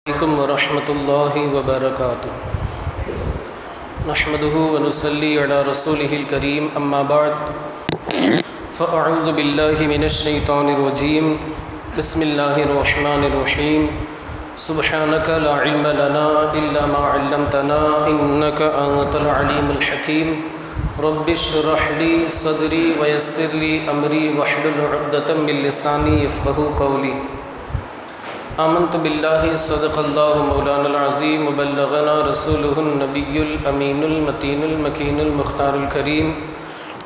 علیکم ورحمۃ اللہ وبرکاتہ نحمده ونصلی علی رسولہ الکریم اما بعد فاعوذ باللہ من الشیطان الرجیم بسم اللہ الرحمن الرحیم سبحانک لا علم لنا الا ما علمتنا انک انت العلیم الحکیم رب اشرح لی صدری ویسر لی امری واحلل عقدۃ من لسانی یفقہوا قولی آمنت باللہ صدق اللہ مولانا العظیم وبلغنا رسولہ النبی الامین المتین المکین المختار الکریم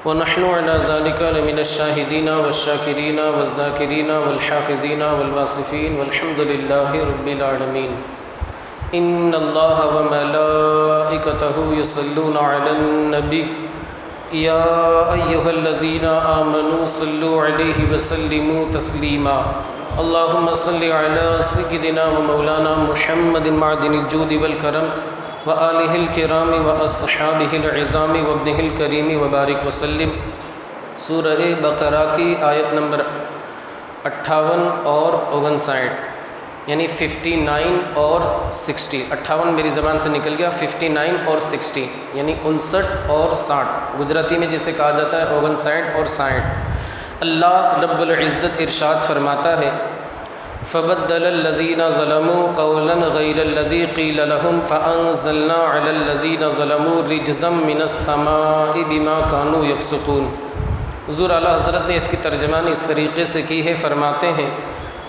ونحن علی ذلک لمن الشاہدین والشاکرین والذاکرین والحافظین والواصفین والحمد للہ رب العالمین ان اللہ وملائکتہ یصلون علی النبی یا ایہا الذین آمنوا صلوا علیہ وسلموا تسلیما اللہم صلی علی سیدنا و مولانا محمد معدن الجود والکرم وآلہ الکرام واصحابہ العظام وابنہ الکریم وبارک وسلم۔ سورہ بقرہ کی آیت نمبر 58 اور 59 یعنی 59 اور 60۔ 58 میری زبان سے نکل گیا، 59 اور 60 یعنی 59 اور 60، گجراتی میں جسے کہا جاتا ہے 59 اور 60۔ اللہ رب العزت ارشاد فرماتا ہے فبدل الذین ظلموا قولا غیر الذی قیل لهم فانزلنا علی الذین ظلموا رجزا من السماء بما كانوا یفسقون۔ حضور اعلیٰ حضرت نے اس کی ترجمانی اس طریقے سے کی ہے، فرماتے ہیں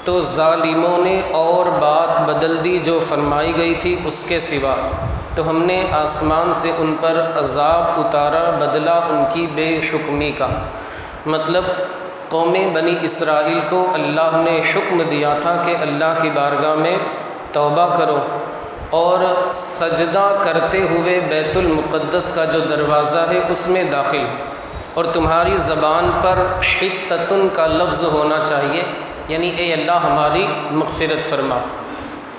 تو ظالموں نے اور بات بدل دی جو فرمائی گئی تھی اس کے سوا، تو ہم نے آسمان سے ان پر عذاب اتارا بدلہ ان کی بے حکمی کا۔ مطلب قوم بنی اسرائیل کو اللہ نے حکم دیا تھا کہ اللہ کی بارگاہ میں توبہ کرو اور سجدہ کرتے ہوئے بیت المقدس کا جو دروازہ ہے اس میں داخل ہو، اور تمہاری زبان پر حتتن کا لفظ ہونا چاہیے، یعنی اے اللہ ہماری مغفرت فرما۔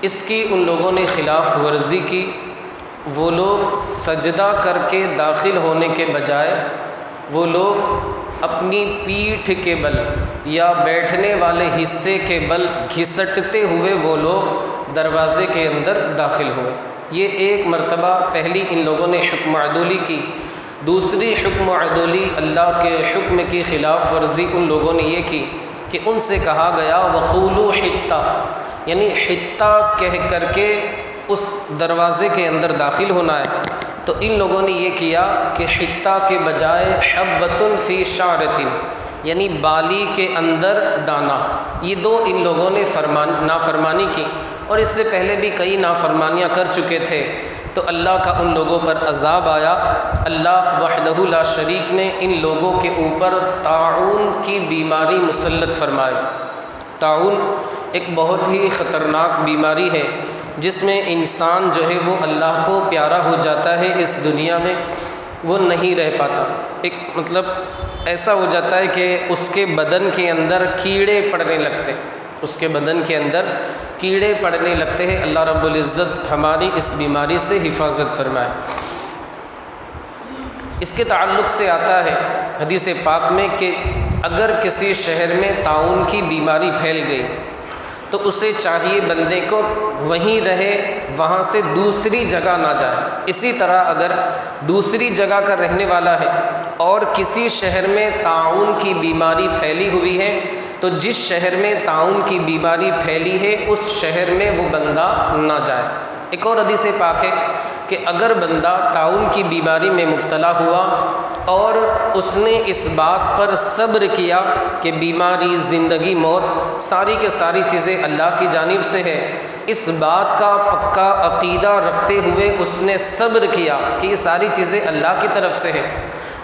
اس کی ان لوگوں نے خلاف ورزی کی، وہ لوگ سجدہ کر کے داخل ہونے کے بجائے وہ لوگ اپنی پیٹھ کے بل یا بیٹھنے والے حصے کے بل گھسٹتے ہوئے وہ لوگ دروازے کے اندر داخل ہوئے۔ یہ ایک مرتبہ پہلی ان لوگوں نے حکم عدولی کی۔ دوسری حکم عدولی اللہ کے حکم کی خلاف ورزی ان لوگوں نے یہ کی کہ ان سے کہا گیا وقولوا حطہ، یعنی حطہ کہہ کر کے اس دروازے کے اندر داخل ہونا ہے، تو ان لوگوں نے یہ کیا کہ حطہ کے بجائے حبۃ فی شعرۃ، یعنی بالی کے اندر دانہ۔ یہ دو ان لوگوں نے نافرمانی کی، اور اس سے پہلے بھی کئی نافرمانیاں کر چکے تھے، تو اللہ کا ان لوگوں پر عذاب آیا۔ اللہ وحدہ لا شریک نے ان لوگوں کے اوپر طاعون کی بیماری مسلط فرمائے۔ طاعون ایک بہت ہی خطرناک بیماری ہے جس میں انسان جو ہے وہ اللہ کو پیارا ہو جاتا ہے، اس دنیا میں وہ نہیں رہ پاتا۔ ایک مطلب ایسا ہو جاتا ہے کہ اس کے بدن کے اندر کیڑے پڑنے لگتے، اس کے بدن کے اندر کیڑے پڑنے لگتے ہیں۔ اللہ رب العزت ہماری اس بیماری سے حفاظت فرمائے۔ اس کے تعلق سے آتا ہے حدیث پاک میں کہ اگر کسی شہر میں طاعون کی بیماری پھیل گئی تو اسے چاہیے بندے کو وہیں رہے، وہاں سے دوسری جگہ نہ جائے۔ اسی طرح اگر دوسری جگہ کا رہنے والا ہے اور کسی شہر میں طاعون کی بیماری پھیلی ہوئی ہے تو جس شہر میں طاعون کی بیماری پھیلی ہے اس شہر میں وہ بندہ نہ جائے۔ ایک اور حدیث پاک ہے کہ اگر بندہ طاعون کی بیماری میں مبتلا ہوا اور اس نے اس بات پر صبر کیا کہ بیماری، زندگی، موت ساری کے ساری چیزیں اللہ کی جانب سے ہے، اس بات کا پکا عقیدہ رکھتے ہوئے اس نے صبر کیا کہ یہ ساری چیزیں اللہ کی طرف سے ہے،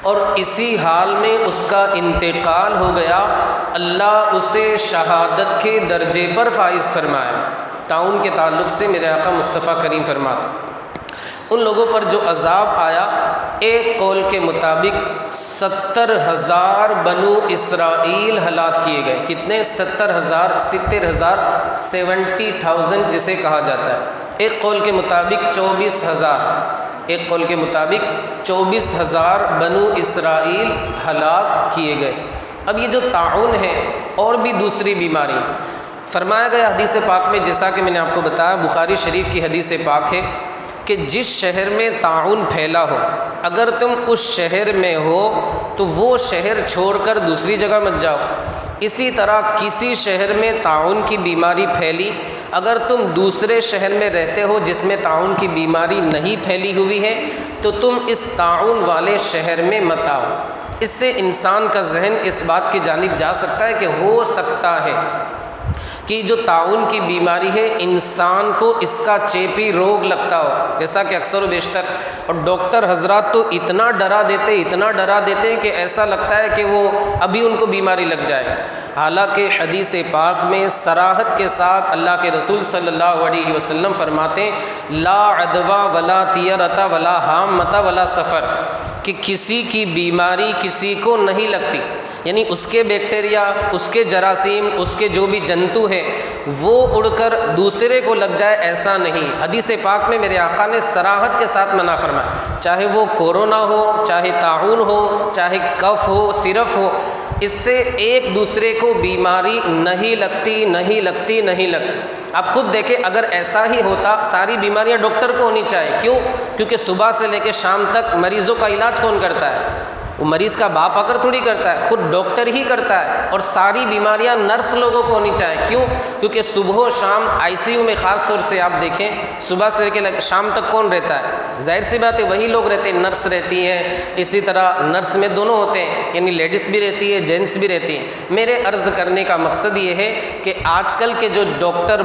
اور اسی حال میں اس کا انتقال ہو گیا، اللہ اسے شہادت کے درجے پر فائز فرمائے۔ طاعون کے تعلق سے میرے آقا مصطفیٰ کریم فرماتے ان لوگوں پر جو عذاب آیا، ایک قول کے مطابق 70,000 بنو اسرائیل ہلاک کیے گئے۔ کتنے؟ 70,000، 70,000 جسے کہا جاتا ہے۔ ایک قول کے مطابق 24,000، ایک قول کے مطابق 24,000 بنو اسرائیل ہلاک کیے گئے۔ اب یہ جو طاعون ہے اور بھی دوسری بیماری، فرمایا گیا حدیث پاک میں، جیسا کہ میں نے آپ کو بتایا بخاری شریف کی حدیث پاک ہے کہ جس شہر میں طاعون پھیلا ہو، اگر تم اس شہر میں ہو تو وہ شہر چھوڑ کر دوسری جگہ مت جاؤ۔ اسی طرح کسی شہر میں طاعون کی بیماری پھیلی، اگر تم دوسرے شہر میں رہتے ہو جس میں طاعون کی بیماری نہیں پھیلی ہوئی ہے تو تم اس طاعون والے شہر میں مت آؤ۔ اس سے انسان کا ذہن اس بات کی جانب جا سکتا ہے کہ ہو سکتا ہے کہ جو طاعون کی بیماری ہے انسان کو اس کا چیپی روگ لگتا ہو، جیسا کہ اکثر و بیشتر، اور ڈاکٹر حضرات تو اتنا ڈرا دیتے ہیں کہ ایسا لگتا ہے کہ وہ ابھی ان کو بیماری لگ جائے۔ حالانکہ حدیث پاک میں صراحت کے ساتھ اللہ کے رسول صلی اللہ علیہ وسلم فرماتے ہیں لا عدویٰ ولا طیرۃ ولا حامۃ ولا سفر، کہ کسی کی بیماری کسی کو نہیں لگتی، یعنی اس کے بیکٹیریا، اس کے جراثیم، اس کے جو بھی جنتو ہے وہ اڑ کر دوسرے کو لگ جائے، ایسا نہیں۔ حدیث پاک میں میرے آقا نے صراحت کے ساتھ منع فرمایا، چاہے وہ کورونا ہو، چاہے طاعون ہو، چاہے کف ہو، صرف ہو، اس سے ایک دوسرے کو بیماری نہیں لگتی۔ آپ خود دیکھیں، اگر ایسا ہی ہوتا ساری بیماریاں ڈاکٹر کو ہونی چاہیے، کیوں؟ کیونکہ صبح سے لے کے شام تک مریضوں کا علاج کون کرتا ہے؟ وہ مریض کا باپ آ کر تھوڑی کرتا ہے، خود ڈاکٹر ہی کرتا ہے، اور ساری بیماریاں نرس لوگوں کو ہونی چاہیے، کیوں؟ کیونکہ صبح و شام آئی سی یو میں خاص طور سے آپ دیکھیں صبح سے لے کے شام تک کون رہتا ہے؟ ظاہر سی بات ہے وہی لوگ رہتے ہیں، نرس رہتی ہیں، اسی طرح نرس میں دونوں ہوتے ہیں، یعنی لیڈیز بھی رہتی ہے، جینٹس بھی رہتی ہیں۔ میرے عرض کرنے کا مقصد یہ ہے کہ آج کل کے جو ڈاکٹر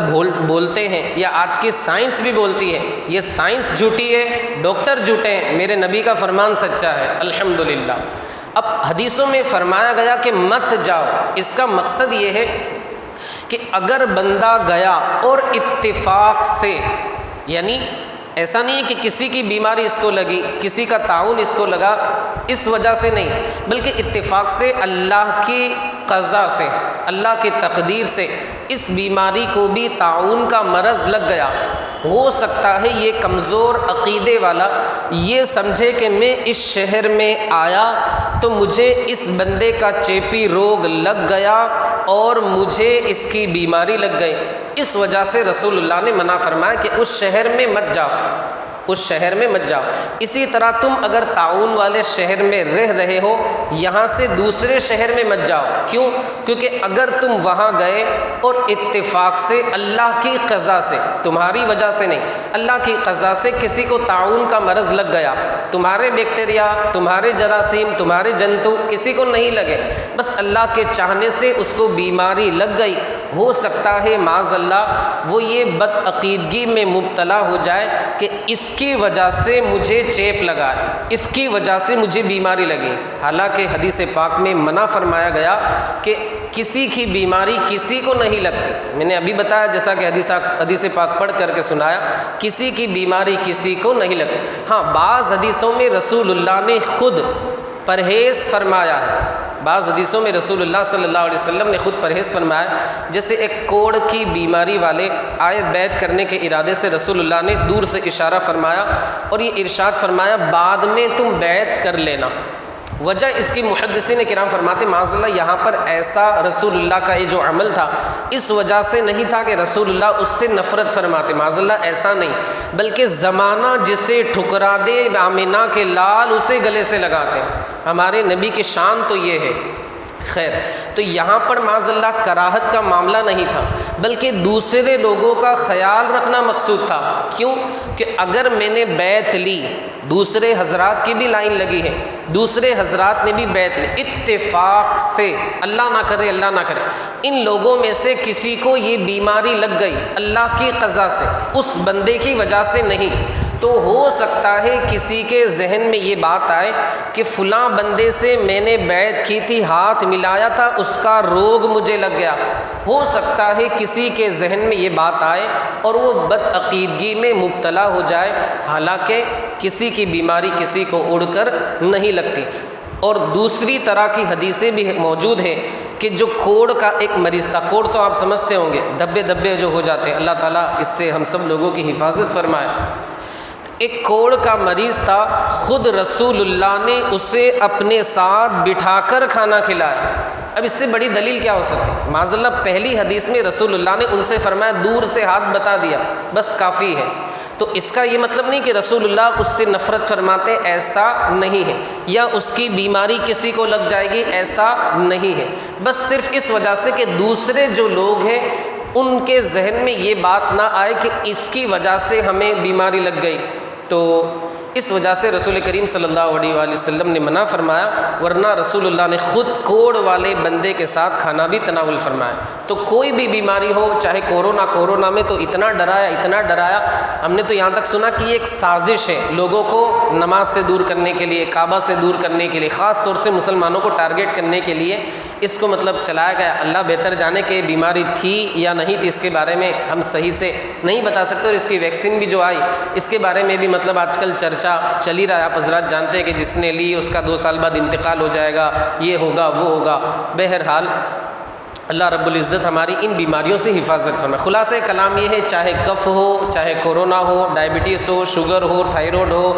بولتے ہیں یا آج کی سائنس بھی بولتی ہے، یہ سائنس جھوٹی ہے، ڈاکٹر جھوٹے ہیں، میرے نبی کا فرمان سچا ہے الحمدللہ۔ اب حدیثوں میں فرمایا گیا کہ مت جاؤ، اس کا مقصد یہ ہے کہ اگر بندہ گیا اور اتفاق سے، یعنی ایسا نہیں ہے کہ کسی کی بیماری اس کو لگی، کسی کا طاعون اس کو لگا، اس وجہ سے نہیں، بلکہ اتفاق سے اللہ کی قضا سے، اللہ کی تقدیر سے اس بیماری کو بھی طاعون کا مرض لگ گیا۔ ہو سکتا ہے یہ کمزور عقیدے والا یہ سمجھے کہ میں اس شہر میں آیا تو مجھے اس بندے کا چیپی روگ لگ گیا اور مجھے اس کی بیماری لگ گئی، اس وجہ سے رسول اللہ نے منع فرمایا کہ اس شہر میں مت جاؤ، اس شہر میں مت جاؤ۔ اسی طرح تم اگر طاعون والے شہر میں رہ رہے ہو، یہاں سے دوسرے شہر میں مت جاؤ، کیوں؟ کیونکہ اگر تم وہاں گئے اور اتفاق سے اللہ کی قضا سے، تمہاری وجہ سے نہیں، اللہ کی قضا سے کسی کو طاعون کا مرض لگ گیا، تمہارے بیکٹیریا، تمہارے جراثیم، تمہارے جنتو کسی کو نہیں لگے، بس اللہ کے چاہنے سے اس کو بیماری لگ گئی، ہو سکتا ہے معاذ اللہ وہ یہ بدعقیدگی میں مبتلا ہو جائے کہ اس کی وجہ سے مجھے چیپ لگا ہے، اس کی وجہ سے مجھے بیماری لگی۔ حالانکہ حدیث پاک میں منع فرمایا گیا کہ کسی کی بیماری کسی کو نہیں لگتی۔ میں نے ابھی بتایا جیسا کہ حدیث پاک پڑھ کر کے سنایا، کسی کی بیماری کسی کو نہیں لگتی۔ ہاں، بعض حدیثوں میں رسول اللہ نے خود پرہیز فرمایا ہے، بعض حدیثوں میں رسول اللہ صلی اللہ علیہ وسلم نے خود پرہیز فرمایا، جیسے ایک کوڑ کی بیماری والے آئے بیعت کرنے کے ارادے سے رسول اللہ نے دور سے اشارہ فرمایا اور یہ ارشاد فرمایا بعد میں تم بیعت کر لینا۔ وجہ اس کی محدثین کرام فرماتے معاذ اللہ یہاں پر ایسا رسول اللہ کا یہ جو عمل تھا اس وجہ سے نہیں تھا کہ رسول اللہ اس سے نفرت فرماتے، معاذ اللہ ایسا نہیں، بلکہ زمانہ جسے ٹھکرا دے آمنہ کے لال اسے گلے سے لگاتے ہیں، ہمارے نبی کی شان تو یہ ہے۔ خیر، تو یہاں پر معاذ اللہ کراہت کا معاملہ نہیں تھا، بلکہ دوسرے لوگوں کا خیال رکھنا مقصود تھا۔ کیوں؟ کہ اگر میں نے بیعت لی، دوسرے حضرات کی بھی لائن لگی ہے، دوسرے حضرات نے بھی بیعت لی، اتفاق سے، اللہ نہ کرے ان لوگوں میں سے کسی کو یہ بیماری لگ گئی اللہ کی قضا سے، اس بندے کی وجہ سے نہیں، تو ہو سکتا ہے کسی کے ذہن میں یہ بات آئے کہ فلاں بندے سے میں نے بیعت کی تھی، ہاتھ ملایا تھا، اس کا روگ مجھے لگ گیا، ہو سکتا ہے کسی کے ذہن میں یہ بات آئے اور وہ بدعقیدگی میں مبتلا ہو جائے، حالانکہ کسی کی بیماری کسی کو اڑ کر نہیں لگتی۔ اور دوسری طرح کی حدیثیں بھی موجود ہیں کہ جو کوڑ کا ایک مریض تھا، کوڑ تو آپ سمجھتے ہوں گے، دھبے جو ہو جاتے ہیں، اللہ تعالیٰ اس سے ہم سب لوگوں کی حفاظت فرمائے۔ ایک کوڑ کا مریض تھا، خود رسول اللہ نے اسے اپنے ساتھ بٹھا کر کھانا کھلایا۔ اب اس سے بڑی دلیل کیا ہو سکتی؟ معاذ اللہ پہلی حدیث میں رسول اللہ نے ان سے فرمایا دور سے ہاتھ بتا دیا، بس کافی ہے۔ تو اس کا یہ مطلب نہیں کہ رسول اللہ اس سے نفرت فرماتے، ایسا نہیں ہے، یا اس کی بیماری کسی کو لگ جائے گی، ایسا نہیں ہے، بس صرف اس وجہ سے کہ دوسرے جو لوگ ہیں ان کے ذہن میں یہ بات نہ آئے کہ اس کی وجہ سے ہمیں بیماری لگ گئی، تو اس وجہ سے رسول کریم صلی اللہ علیہ وآلہ وسلم نے منع فرمایا، ورنہ رسول اللہ نے خود کوڑ والے بندے کے ساتھ کھانا بھی تناول فرمایا۔ تو کوئی بھی بیماری ہو، چاہے کورونا میں تو اتنا ڈرایا، ہم نے تو یہاں تک سنا کہ یہ ایک سازش ہے لوگوں کو نماز سے دور کرنے کے لیے، کعبہ سے دور کرنے کے لیے، خاص طور سے مسلمانوں کو ٹارگیٹ کرنے کے لیے اس کو مطلب چلایا گیا۔ اللہ بہتر جانے کہ بیماری تھی یا نہیں تھی، اس کے بارے میں ہم صحیح سے نہیں بتا سکتے، اور اس کی ویکسین بھی جو آئی اس کے بارے میں بھی مطلب آج کل چرچا چلی رہا ہے۔ آپ حضرات جانتے ہیں کہ جس نے لی اس کا 2 سال بعد انتقال ہو جائے گا، یہ ہوگا وہ ہوگا۔ بہرحال اللہ رب العزت ہماری ان بیماریوں سے حفاظت فرمائے۔ خلاصہ کلام یہ ہے، چاہے کف ہو، چاہے کورونا ہو، ڈائبٹیز ہو، شوگر ہو، تھائیرائڈ ہو،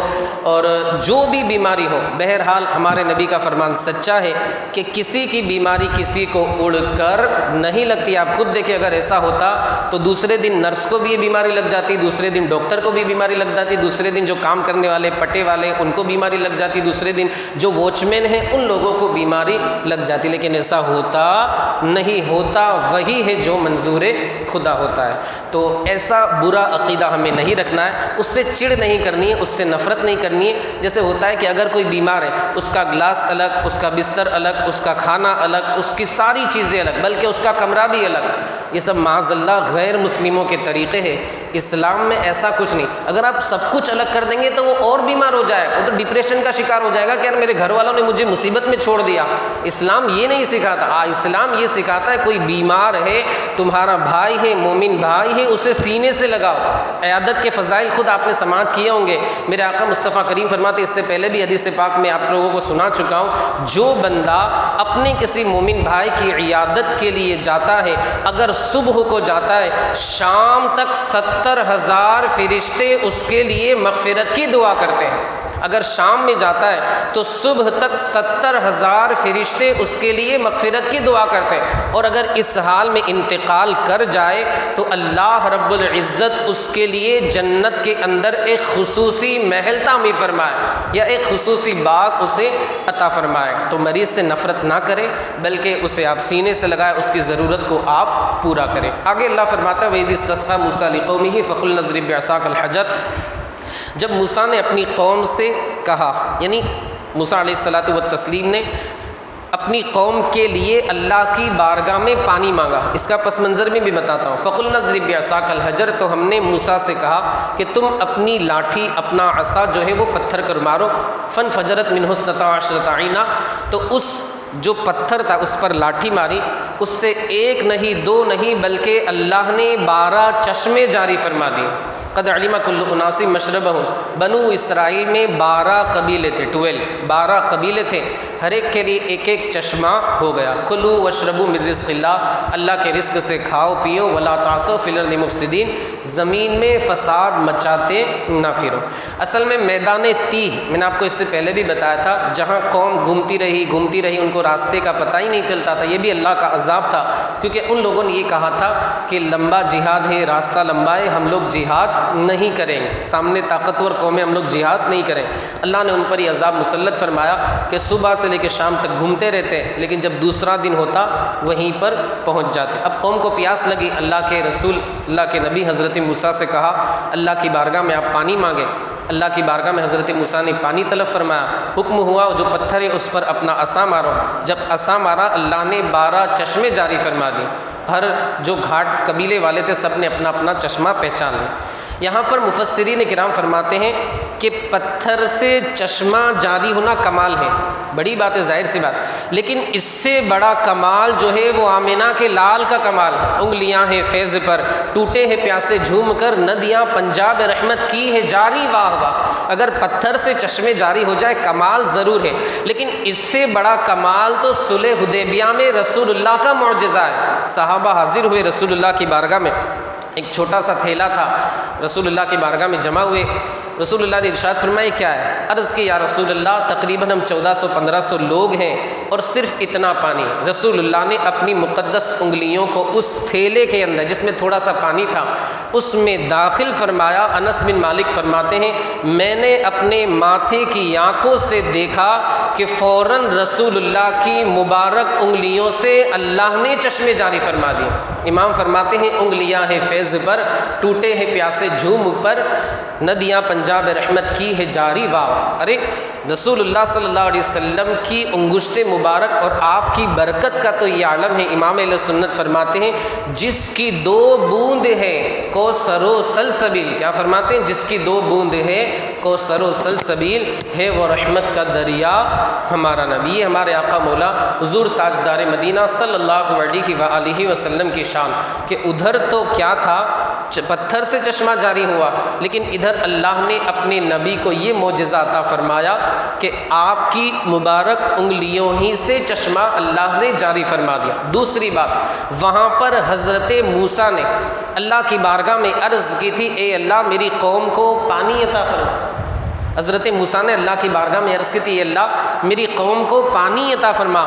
اور جو بھی بیماری ہو، بہرحال ہمارے نبی کا فرمان سچا ہے کہ کسی کی بیماری کسی کو اڑ کر نہیں لگتی۔ آپ خود دیکھیں، اگر ایسا ہوتا تو دوسرے دن نرس کو بھی یہ بیماری لگ جاتی، دوسرے دن ڈاکٹر کو بھی بیماری لگ جاتی، دوسرے دن جو کام کرنے والے پٹے والے ان کو بیماری لگ جاتی، دوسرے دن جو واچ مین ہیں ان لوگوں کو بیماری لگ جاتی، لیکن ایسا ہوتا نہیں۔ ہوتا وہی ہے جو منظور خدا ہوتا ہے۔ تو ایسا برا عقیدہ ہمیں نہیں رکھنا ہے، اس سے چڑ نہیں کرنی ہے، اس سے نفرت نہیں کرنی ہے۔ جیسے ہوتا ہے کہ اگر کوئی بیمار ہے، اس کا گلاس الگ، اس کا بستر الگ، اس کا کھانا الگ، اس کی ساری چیزیں الگ، بلکہ اس کا کمرہ بھی الگ، یہ سب معاذ اللہ غیر مسلموں کے طریقے ہیں۔ اسلام میں ایسا کچھ نہیں۔ اگر آپ سب کچھ الگ کر دیں گے تو وہ اور بیمار ہو جائے گا، وہ تو ڈپریشن کا شکار ہو جائے گا کہ یار میرے گھر والوں نے مجھے مصیبت میں چھوڑ دیا۔ اسلام یہ نہیں سکھاتا۔ اسلام یہ سکھاتا ہے کوئی بیمار ہے، تمہارا بھائی ہے، مومن بھائی ہے، اسے سینے سے لگاؤ۔ عیادت کے فضائل خود آپ نے سماعت کیے ہوں گے، میرے آقا مصطفیٰ کریم فرماتے، اس سے پہلے بھی حدیث پاک میں آپ لوگوں کو سنا چکا ہوں، جو بندہ اپنے کسی مومن بھائی کی عیادت کے لیے جاتا ہے، اگر صبح کو جاتا ہے، شام تک 70,000 فرشتے اس کے لیے مغفرت کی دعا کرتے ہیں۔ اگر شام میں جاتا ہے تو صبح تک 70,000 فرشتے اس کے لیے مغفرت کی دعا کرتے ہیں، اور اگر اس حال میں انتقال کر جائے تو اللہ رب العزت اس کے لیے جنت کے اندر ایک خصوصی محل تعمیر فرمائے یا ایک خصوصی باغ اسے عطا فرمائے۔ تو مریض سے نفرت نہ کریں، بلکہ اسے آپ سینے سے لگائیں، اس کی ضرورت کو آپ پورا کریں۔ آگے اللہ فرماتا ہے وَإِذِ اسْتَسْقَىٰ مُوسَىٰ لِقَوْمِهِ فَقُلْنَا اضْرِب بِّعَصَاكَ الْحَجَرَ، جب موسیٰ نے اپنی قوم سے کہا، یعنی موسیٰ علیہ الصلاۃ والتسلیم نے اپنی قوم کے لیے اللہ کی بارگاہ میں پانی مانگا۔ اس کا پس منظر میں بھی بتاتا ہوں۔ فَقُلْنَا اضْرِب بِّعَصَاكَ الْحَجَرَ، تو ہم نے موسیٰ سے کہا کہ تم اپنی لاٹھی، اپنا عصا جو ہے وہ پتھر کر مارو۔ فَانْفَجَرَتْ مِنْهُ اثْنَتَا عَشْرَةَ عَيْنًا، تو اس جو پتھر تھا اس پر لاٹھی ماری، اس سے ایک نہیں، دو نہیں، بلکہ اللہ نے 12 چشمے جاری فرما دیے۔ قد علم کل اناس مشربہم، بنو اسرائیل میں 12 قبیلے تھے، 12 قبیلے تھے، ہر ایک کے لیے ایک ایک چشمہ ہو گیا۔ کلوا واشربوا من رزق اللہ، اللہ کے رزق سے کھاؤ پیو، ولا تعثوا فی الارض مفسدین، زمین میں فساد مچاتے نہ پھرو۔ اصل میں میدان تیہ، میں نے آپ کو اس سے پہلے بھی بتایا تھا، جہاں قوم گھومتی رہی، ان کو راستے کا پتہ ہی نہیں چلتا تھا، یہ بھی اللہ کا عذاب تھا، کیونکہ ان لوگوں نے یہ کہا تھا کہ لمبا جہاد ہے، راستہ لمبا ہے، ہم لوگ جہاد نہیں کریں گے، سامنے طاقتور قومیں، ہم لوگ جہاد نہیں کریں۔ اللہ نے ان پر یہ عذاب مسلط فرمایا کہ صبح سے لے کے شام تک گھومتے رہتے، لیکن جب دوسرا دن ہوتا وہیں پر پہنچ جاتے۔ اب قوم کو پیاس لگی، اللہ کے رسول، اللہ کے نبی حضرت موسیٰ سے کہا اللہ کی بارگاہ میں آپ پانی مانگے۔ اللہ کی بارگاہ میں حضرت موسیٰ نے پانی طلب فرمایا، حکم ہوا جو پتھر ہے اس پر اپنا عصا مارو۔ جب عصا مارا، اللہ نے 12 چشمے جاری فرما دیے، ہر جو گھاٹ قبیلے والے تھے سب نے اپنا اپنا چشمہ پہچان لیا۔ یہاں پر مفسرین کرام فرماتے ہیں کہ پتھر سے چشمہ جاری ہونا کمال ہے، بڑی بات ہے، ظاہر سی بات، لیکن اس سے بڑا کمال جو ہے وہ آمنہ کے لال کا کمال ہے۔ انگلیاں ہیں فیض پر، ٹوٹے ہیں پیاسے جھوم کر، ندیاں پنجاب رحمت کی ہے جاری، واہ واہ۔ اگر پتھر سے چشمے جاری ہو جائے کمال ضرور ہے، لیکن اس سے بڑا کمال تو صلح حدیبیہ میں رسول اللہ کا معجزہ ہے۔ صحابہ حاضر ہوئے رسول اللہ کی بارگاہ میں، ایک چھوٹا سا تھیلا تھا، رسول اللہ کی بارگاہ میں جمع ہوئے، رسول اللہ نے ارشاد فرمایا کیا ہے؟ عرض کی یا رسول اللہ تقریباً ہم 1400-1500 لوگ ہیں اور صرف اتنا پانی ہے۔ رسول اللہ نے اپنی مقدس انگلیوں کو اس تھیلے کے اندر جس میں تھوڑا سا پانی تھا اس میں داخل فرمایا۔ انس بن مالک فرماتے ہیں میں نے اپنے ماتھے کی آنکھوں سے دیکھا کہ فوراً رسول اللہ کی مبارک انگلیوں سے اللہ نے چشمے جاری فرما دیے۔ امام فرماتے ہیں انگلیاں ہیں فیض پر، ٹوٹے ہیں پیاسے جھوم پر، ندیاں پنجاب رحمت کی ہے جاری واو۔ ارے رسول اللہ صلی اللہ علیہ وسلم کی انگشت مبارک اور آپ کی برکت کا تو یہ عالم ہے۔ امام اہل سنت فرماتے ہیں جس کی 2 بوند ہے کوثر و سلسبیل، کیا فرماتے ہیں؟ جس کی 2 بوند ہے کوثر و سلسبیل ہے وہ رحمت کا دریا ہمارا نبی، ہمارے آقا مولا حضور تاجدار مدینہ صلی اللہ علیہ وآلہ وسلم کی شان کہ ادھر تو کیا تھا پتھر سے چشمہ جاری ہوا، لیکن ادھر اللہ نے اپنے نبی کو یہ معجزہ عطا فرمایا کہ آپ کی مبارک انگلیوں ہی سے چشمہ اللہ نے جاری فرما دیا۔ دوسری بات، وہاں پر حضرت موسیٰ نے اللہ کی بارگاہ میں عرض کی تھی اے اللہ میری قوم کو پانی عطا فرما۔ حضرت موسیٰ نے اللہ کی بارگاہ میں عرض کی تھی اے اللہ میری قوم کو پانی عطا فرما۔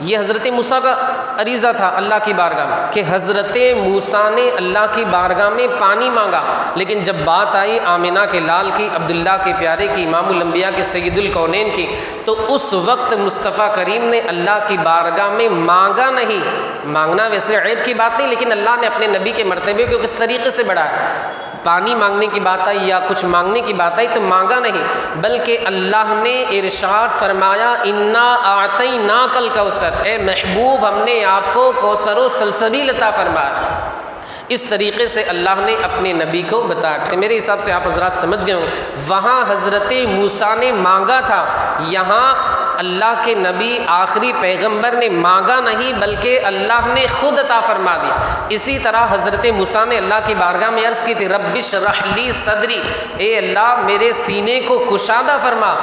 یہ حضرت موسیٰ کا عریضہ تھا اللہ کی بارگاہ میں کہ حضرت موسیٰ نے اللہ کی بارگاہ میں پانی مانگا، لیکن جب بات آئی آمنہ کے لال کی، عبداللہ کے پیارے کی، امام الانبیاء کے سید الکونین کی، تو اس وقت مصطفیٰ کریم نے اللہ کی بارگاہ میں مانگا نہیں۔ مانگنا ویسے عیب کی بات نہیں، لیکن اللہ نے اپنے نبی کے مرتبے کو کس طریقے سے بڑھایا۔ پانی مانگنے کی بات آئی یا کچھ مانگنے کی بات آئی تو مانگا نہیں، بلکہ اللہ نے ارشاد فرمایا انا اعطیناک الکوثر، اے محبوب ہم نے آپ کو کوثر و سلسبیل عطا فرمایا۔ اس طریقے سے اللہ نے اپنے نبی کو بتایا۔ میرے حساب سے آپ حضرات سمجھ گئے ہوں، وہاں حضرت موسیٰ نے مانگا تھا، یہاں اللہ کے نبی آخری پیغمبر نے مانگا نہیں بلکہ اللہ نے خود عطا فرما دیا۔ اسی طرح حضرت موسیٰ نے اللہ کی بارگاہ میں عرض کی تھی رب اشرح لی صدری، اے اللہ میرے سینے کو کشادہ فرما۔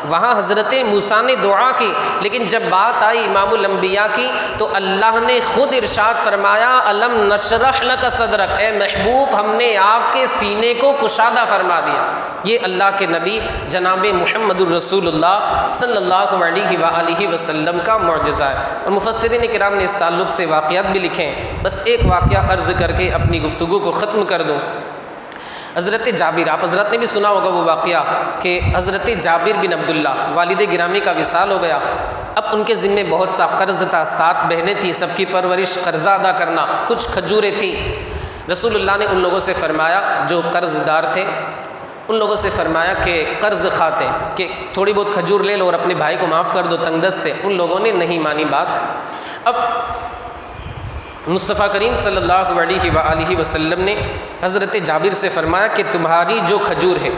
وہاں حضرت موسیٰ نے دعا کی، لیکن جب بات آئی امام الانبیاء کی تو اللہ نے خود ارشاد فرمایا الم نشرح لک صدرک، اے محبوب ہم نے آپ کے سینے کو کشادہ فرما دیا۔ یہ اللہ کے نبی جناب محمد الرسول اللہ صلی اللہ علیہ وآلہ وسلم کا معجزہ ہے۔ اور مفسرین کرام نے اس تعلق سے واقعات بھی لکھے ہیں، بس ایک واقعہ عرض کر کے اپنی گفتگو کو ختم کر دوں۔ حضرت جابر، آپ حضرت نے بھی سنا ہوگا وہ واقعہ کہ حضرت جابر بن عبداللہ والد گرامی کا وصال ہو گیا۔ اب ان کے ذمے بہت سا قرض تھا، 7 بہنیں تھیں، سب کی پرورش قرضہ ادا کرنا، کچھ کھجوریں تھیں۔ رسول اللہ نے ان لوگوں سے فرمایا جو قرض دار تھے ان لوگوں سے فرمایا کہ قرض کھاتے کہ تھوڑی بہت کھجور لے لو اور اپنے بھائی کو معاف کر دو، تنگ دست تھے۔ ان لوگوں نے نہیں مانی بات۔ اب مصطفیٰ کریم صلی اللہ علیہ وآلہ وسلم نے حضرت جابر سے فرمایا کہ تمہاری جو کھجور ہے،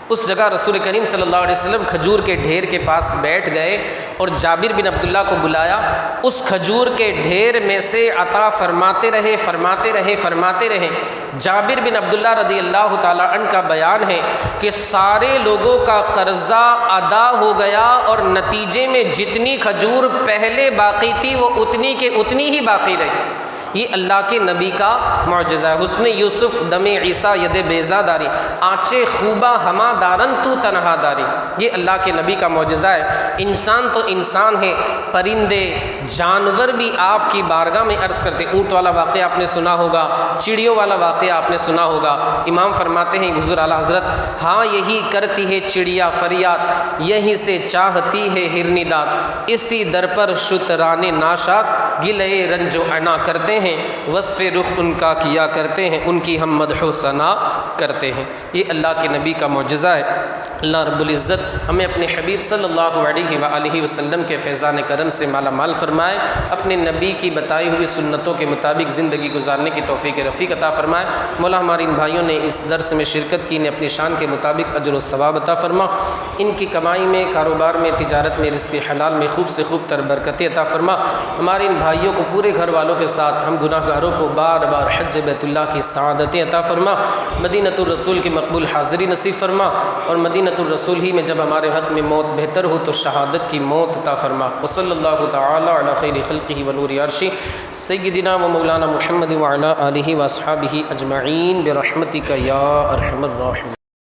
اس جگہ رسول کریم صلی اللہ علیہ وسلم کھجور کے ڈھیر کے پاس بیٹھ گئے اور جابر بن عبداللہ کو بلایا، اس کھجور کے ڈھیر میں سے عطا فرماتے رہے فرماتے رہے فرماتے رہے۔ جابر بن عبداللہ رضی اللہ تعالیٰ عنہ کا بیان ہے کہ سارے لوگوں کا قرضہ ادا ہو گیا اور نتیجے میں جتنی کھجور پہلے باقی تھی وہ اتنی کے اتنی ہی باقی رہی۔ یہ اللہ کے نبی کا معجزہ ہے۔ حسن یوسف دم عیسیٰ ید بیضا داری، آنچے خوبہ ہما دارن تو تنہا داری، یہ اللہ کے نبی کا معجزہ ہے۔ انسان تو انسان ہے، پرندے جانور بھی آپ کی بارگاہ میں عرض کرتے۔ اونٹ والا واقعہ آپ نے سنا ہوگا، چڑیوں والا واقعہ آپ نے سنا ہوگا۔ امام فرماتے ہیں حضور اعلیٰ حضرت ہاں یہی کرتی ہے چڑیا فریاد، یہیں سے چاہتی ہے ہرنی داد، اسی در پر شتران ناشاد گلے رنج و عنا کرتے ہیں، وصف رخ ان کا کیا کرتے ہیں، ان کی ہم مدح و ثنا کرتے ہیں۔ یہ اللہ کے نبی کا معجزہ ہے۔ اللہ رب العزت ہمیں اپنے حبیب صلی اللہ علیہ وآلہ وسلم کے فیضان کرم سے مالا مال فرمائے، اپنے نبی کی بتائی ہوئی سنتوں کے مطابق زندگی گزارنے کی توفیق رفیق عطا فرمائے۔ مولا ہمارے ان بھائیوں نے اس درس میں شرکت کی، انہیں اپنی شان کے مطابق اجر و ثواب عطا فرما، ان کی کمائی میں، کاروبار میں، تجارت میں، رزق حلال میں خوب سے خوب تر برکتیں عطا فرما۔ ہمارے ان بھائیوں کو پورے گھر والوں کے ساتھ ہم گناہ گاروں کو بار بار حج بیت اللہ کی سعادتیں عطا فرما، مدینۃ الرسول کی مقبول حاضری نصیب فرما، اور مدینۃ الرسول ہی میں جب ہمارے حق میں موت بہتر ہو تو شہادت کی موت عطا فرما۔ وصلی اللہ تعالی علی خیر خلقہ ونور عرشہ سیدنا و مولانا محمد وعلی آلہ واصحابہ اجمعین برحمتک یا ارحم الراحمین۔